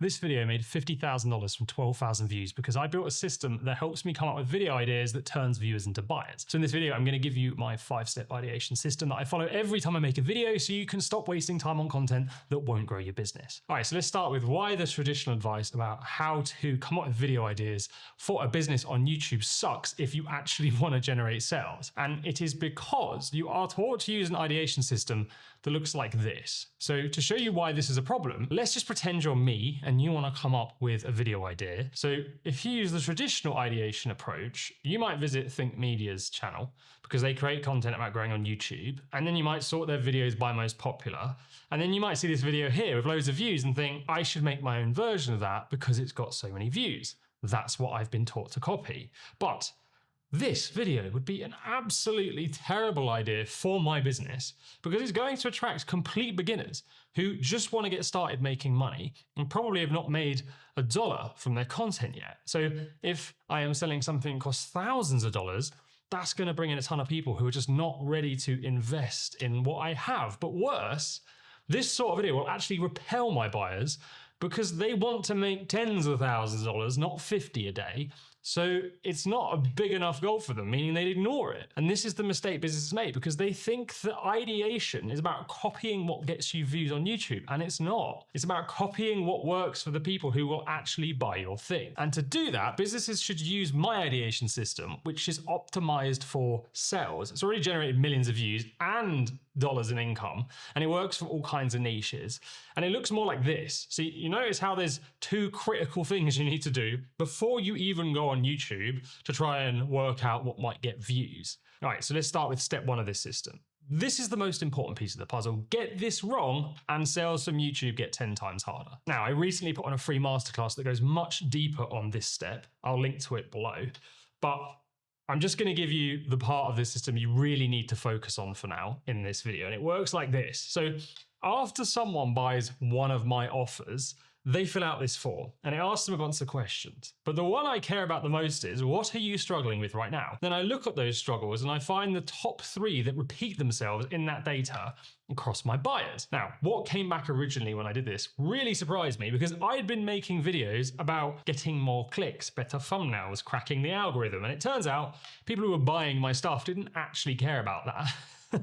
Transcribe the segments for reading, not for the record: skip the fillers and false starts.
This video made $50,000 from 12,000 views because I built a system that helps me come up with video ideas that turns viewers into buyers. So in this video, I'm going to give you my 5-step ideation system that I follow every time I make a video so you can stop wasting time on content that won't grow your business. All right, so let's start with why the traditional advice about how to come up with video ideas for a business on YouTube sucks if you actually want to generate sales. And it is because you are taught to use an ideation system that looks like this. So to show you why this is a problem, let's just pretend you're me and you want to come up with a video idea. So if you use the traditional ideation approach, you might visit Think Media's channel because they create content about growing on YouTube. And then you might sort their videos by most popular. And then you might see this video here with loads of views and think, I should make my own version of that because it's got so many views. That's what I've been taught to copy. But this video would be an absolutely terrible idea for my business because it's going to attract complete beginners who just want to get started making money and probably have not made a dollar from their content yet. So if I am selling something that costs thousands of dollars, that's going to bring in a ton of people who are just not ready to invest in what I have. But worse, this sort of video will actually repel my buyers because they want to make tens of thousands of dollars, not 50 a day. So it's not a big enough goal for them, meaning they'd ignore it. And this is the mistake businesses make because they think that ideation is about copying what gets you views on YouTube, and it's not. It's about copying what works for the people who will actually buy your thing. And to do that, businesses should use my ideation system, which is optimized for sales. It's already generated millions of views and dollars in income, and it works for all kinds of niches. And it looks more like this. So you notice how there's two critical things you need to do before you even go on YouTube to try and work out what might get views. All right, so let's start with step one of this system. This is the most important piece of the puzzle. Get this wrong and sales from YouTube get 10 times harder. Now, I recently put on a free masterclass that goes much deeper on this step. I'll link to it below, but I'm just going to give you the part of this system you really need to focus on for now in this video. And it works like this. So after someone buys one of my offers, they fill out this form and it asks them a bunch of questions. But the one I care about the most is, what are you struggling with right now? Then I look at those struggles and I find the top 3 that repeat themselves in that data across my buyers. Now, what came back originally when I did this really surprised me because I had been making videos about getting more clicks, better thumbnails, cracking the algorithm. And it turns out people who were buying my stuff didn't actually care about that.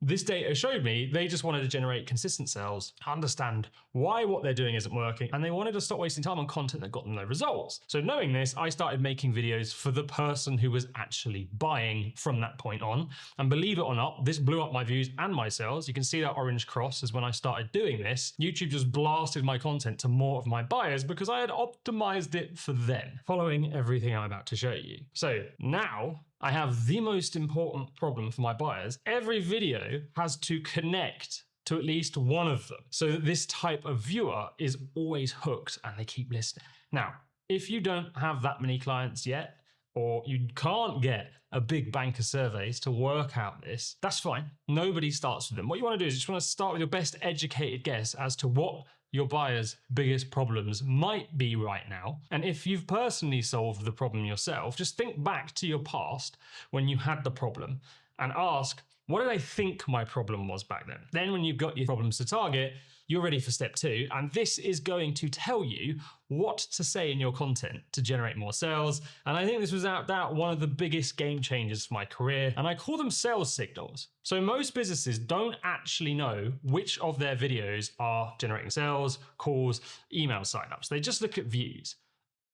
This data showed me they just wanted to generate consistent sales, understand why what they're doing isn't working, and they wanted to stop wasting time on content that got them no results. So knowing this, I started making videos for the person who was actually buying from that point on. And believe it or not, this blew up my views and my sales. You can see that orange cross is when I started doing this. YouTube just blasted my content to more of my buyers because I had optimized it for them, following everything I'm about to show you. So now I have the most important problem for my buyers. Every video has to connect to at least one of them so that this type of viewer is always hooked and they keep listening. Now, if you don't have that many clients yet, or you can't get a big bank of surveys to work out this, that's fine. Nobody starts with them. What you want to do is you just want to start with your best educated guess as to what your buyer's biggest problems might be right now. And if you've personally solved the problem yourself, just think back to your past when you had the problem and ask, what did I think my problem was back then? Then when you've got your problems to target, you're ready for step 2. And this is going to tell you what to say in your content to generate more sales. And I think this was without doubt one of the biggest game changers for my career. And I call them sales signals. So most businesses don't actually know which of their videos are generating sales, calls, email signups. They just look at views.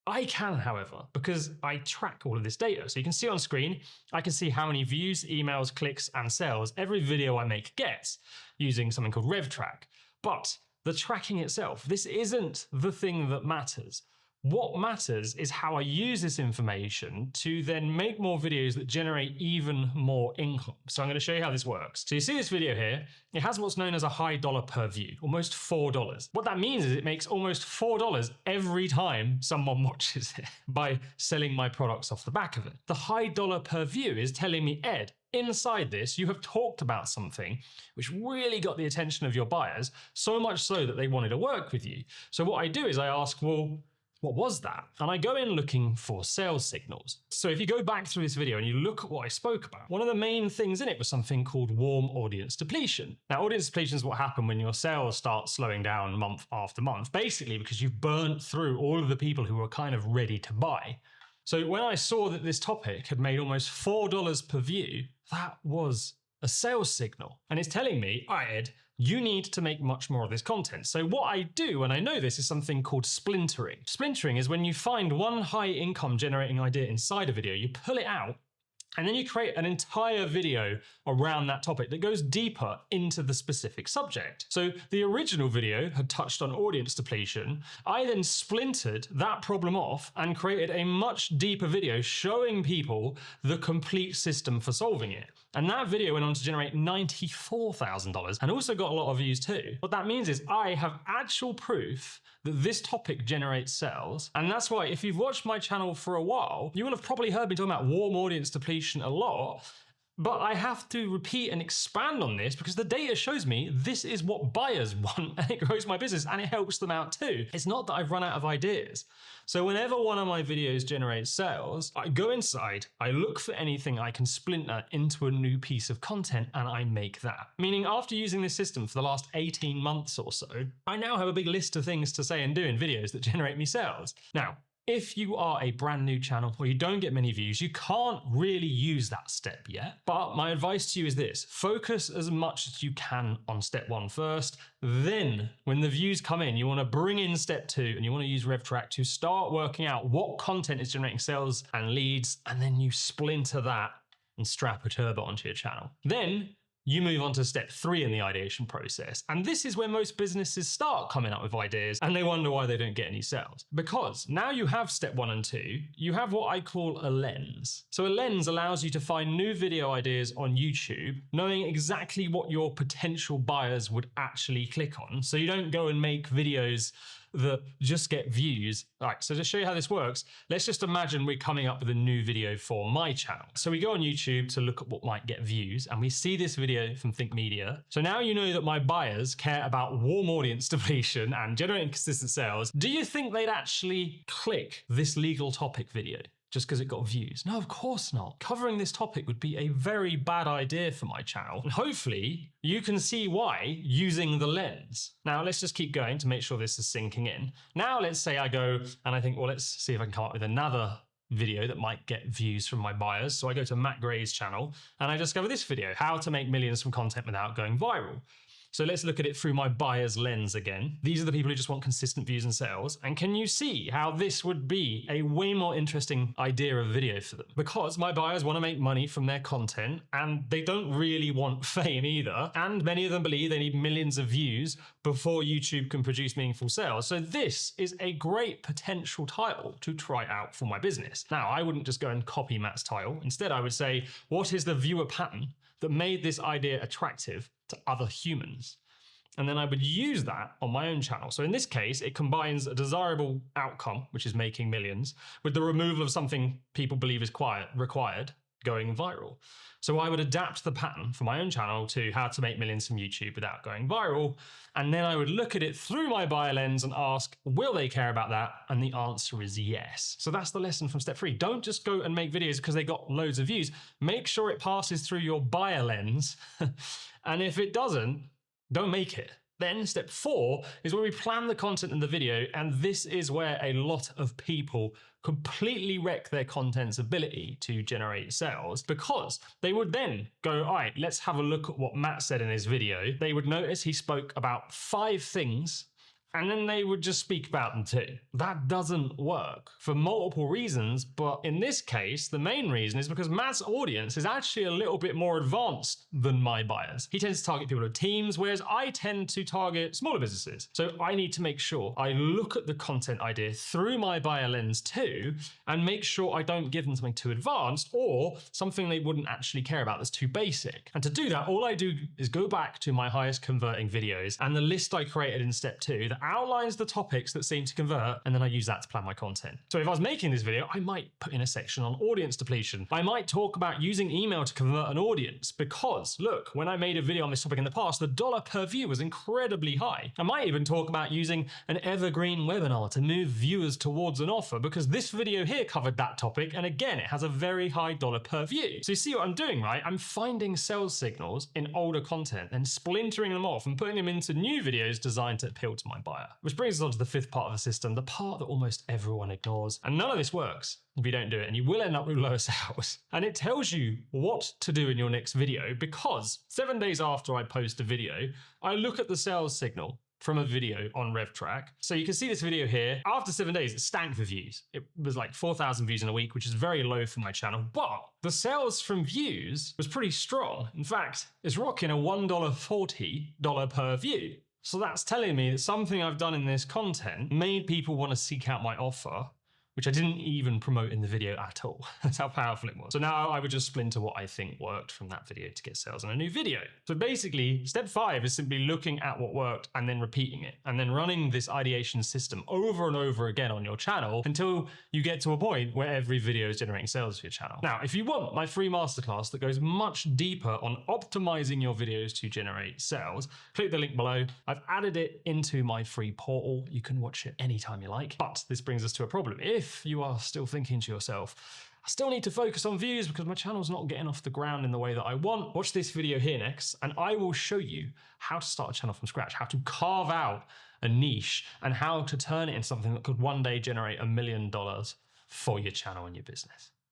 I can, however, because I track all of this data. So you can see on screen, I can see how many views, emails, clicks, and sales every video I make gets using something called RevTrack. But the tracking itself, this isn't the thing that matters. What matters is how I use this information to then make more videos that generate even more income. So I'm going to show you how this works. So you see this video here, it has what's known as a high dollar per view, almost $4. What that means is it makes almost $4 every time someone watches it by selling my products off the back of it. The high dollar per view is telling me, Ed, inside this, you have talked about something which really got the attention of your buyers, so much so that they wanted to work with you. So what I do is I ask, well, what was that? And I go in looking for sales signals. So if you go back through this video and you look at what I spoke about, one of the main things in it was something called warm audience depletion. Now, audience depletion is what happens when your sales start slowing down month after month, basically because you've burnt through all of the people who were kind of ready to buy. So when I saw that this topic had made almost $4 per view, that was a sales signal. And it's telling me, all right, Ed, you need to make much more of this content. So what I do when I know this is something called splintering. Splintering is when you find one high income generating idea inside a video, you pull it out, and then you create an entire video around that topic that goes deeper into the specific subject. So the original video had touched on audience depletion. I then splintered that problem off and created a much deeper video showing people the complete system for solving it. And that video went on to generate $94,000 and also got a lot of views too. What that means is I have actual proof that this topic generates sales. And that's why if you've watched my channel for a while, you will have probably heard me talking about warm audience depletion a lot. But I have to repeat and expand on this because the data shows me this is what buyers want, and it grows my business and it helps them out too. It's not that I've run out of ideas. So whenever one of my videos generates sales, I go inside, I look for anything I can splinter into a new piece of content, and I make that. Meaning after using this system for the last 18 months or so, I now have a big list of things to say and do in videos that generate me sales. Now, if you are a brand new channel or you don't get many views, you can't really use that step yet. But my advice to you is this: focus as much as you can on step 1 first. Then when the views come in, you want to bring in step 2 and you want to use RevTrack to start working out what content is generating sales and leads. And then you splinter that and strap a turbo onto your channel. Then you move on to step 3 in the ideation process. And this is where most businesses start coming up with ideas and they wonder why they don't get any sales. Because now you have step 1 and 2, you have what I call a lens. So a lens allows you to find new video ideas on YouTube, knowing exactly what your potential buyers would actually click on. So you don't go and make videos that just get views. All right, so to show you how this works, let's just imagine we're coming up with a new video for my channel. So we go on YouTube to look at what might get views, and we see this video from Think Media. So now you know that my buyers care about warm audience depletion and generating consistent sales. Do you think they'd actually click this legal topic video just because it got views? No, of course not. Covering this topic would be a very bad idea for my channel. And hopefully you can see why using the lens. Now let's just keep going to make sure this is sinking in. Now let's say I go and I think, well, let's see if I can come up with another video that might get views from my buyers. So I go to Matt Gray's channel and I discover this video, how to make millions from content without going viral. So let's look at it through my buyer's lens again. These are the people who just want consistent views and sales. And can you see how this would be a way more interesting idea of video for them? Because my buyers want to make money from their content and they don't really want fame either. And many of them believe they need millions of views before YouTube can produce meaningful sales. So this is a great potential title to try out for my business. Now, I wouldn't just go and copy Matt's title. Instead, I would say, what is the viewer pattern that made this idea attractive to other humans? And then I would use that on my own channel. So in this case, it combines a desirable outcome, which is making millions, with the removal of something people believe is required, going viral. So I would adapt the pattern for my own channel to how to make millions from YouTube without going viral. And then I would look at it through my buyer lens and ask, will they care about that? And the answer is yes. So that's the lesson from step 3. Don't just go and make videos because they got loads of views. Make sure it passes through your buyer lens. And if it doesn't, don't make it. Then step 4 is where we plan the content in the video, and this is where a lot of people completely wreck their content's ability to generate sales, because they would then go, all right, let's have a look at what Matt said in his video. They would notice he spoke about 5 things, and then they would just speak about them too. That doesn't work for multiple reasons, but in this case, the main reason is because Matt's audience is actually a little bit more advanced than my buyers. He tends to target people with teams, whereas I tend to target smaller businesses. So I need to make sure I look at the content idea through my buyer lens too, and make sure I don't give them something too advanced or something they wouldn't actually care about that's too basic. And to do that, all I do is go back to my highest converting videos and the list I created in step 2 that outlines the topics that seem to convert, and then I use that to plan my content. So if I was making this video, I might put in a section on audience depletion. I might talk about using email to convert an audience because, look, when I made a video on this topic in the past, the dollar per view was incredibly high. I might even talk about using an evergreen webinar to move viewers towards an offer because this video here covered that topic, and again, it has a very high dollar per view. So you see what I'm doing, right? I'm finding sales signals in older content and splintering them off and putting them into new videos designed to appeal to my buyer. Which brings us on to the fifth part of the system, the part that almost everyone ignores. And none of this works if you don't do it, and you will end up with lower sales. And it tells you what to do in your next video because 7 days after I post a video, I look at the sales signal from a video on RevTrack. So you can see this video here. After 7 days, it stank for views. It was like 4,000 views in a week, which is very low for my channel, but the sales from views was pretty strong. In fact, it's rocking a $1.40 per view. So that's telling me that something I've done in this content made people want to seek out my offer, which I didn't even promote in the video at all. That's how powerful it was. So now I would just splinter what I think worked from that video to get sales in a new video. So basically, step 5 is simply looking at what worked and then repeating it, and then running this ideation system over and over again on your channel until you get to a point where every video is generating sales for your channel. Now, if you want my free masterclass that goes much deeper on optimizing your videos to generate sales, click the link below. I've added it into my free portal. You can watch it anytime you like. But this brings us to a problem. If you are still thinking to yourself, I still need to focus on views because my channel's not getting off the ground in the way that I want, watch this video here next, and I will show you how to start a channel from scratch, how to carve out a niche, and how to turn it into something that could one day generate $1 million for your channel and your business.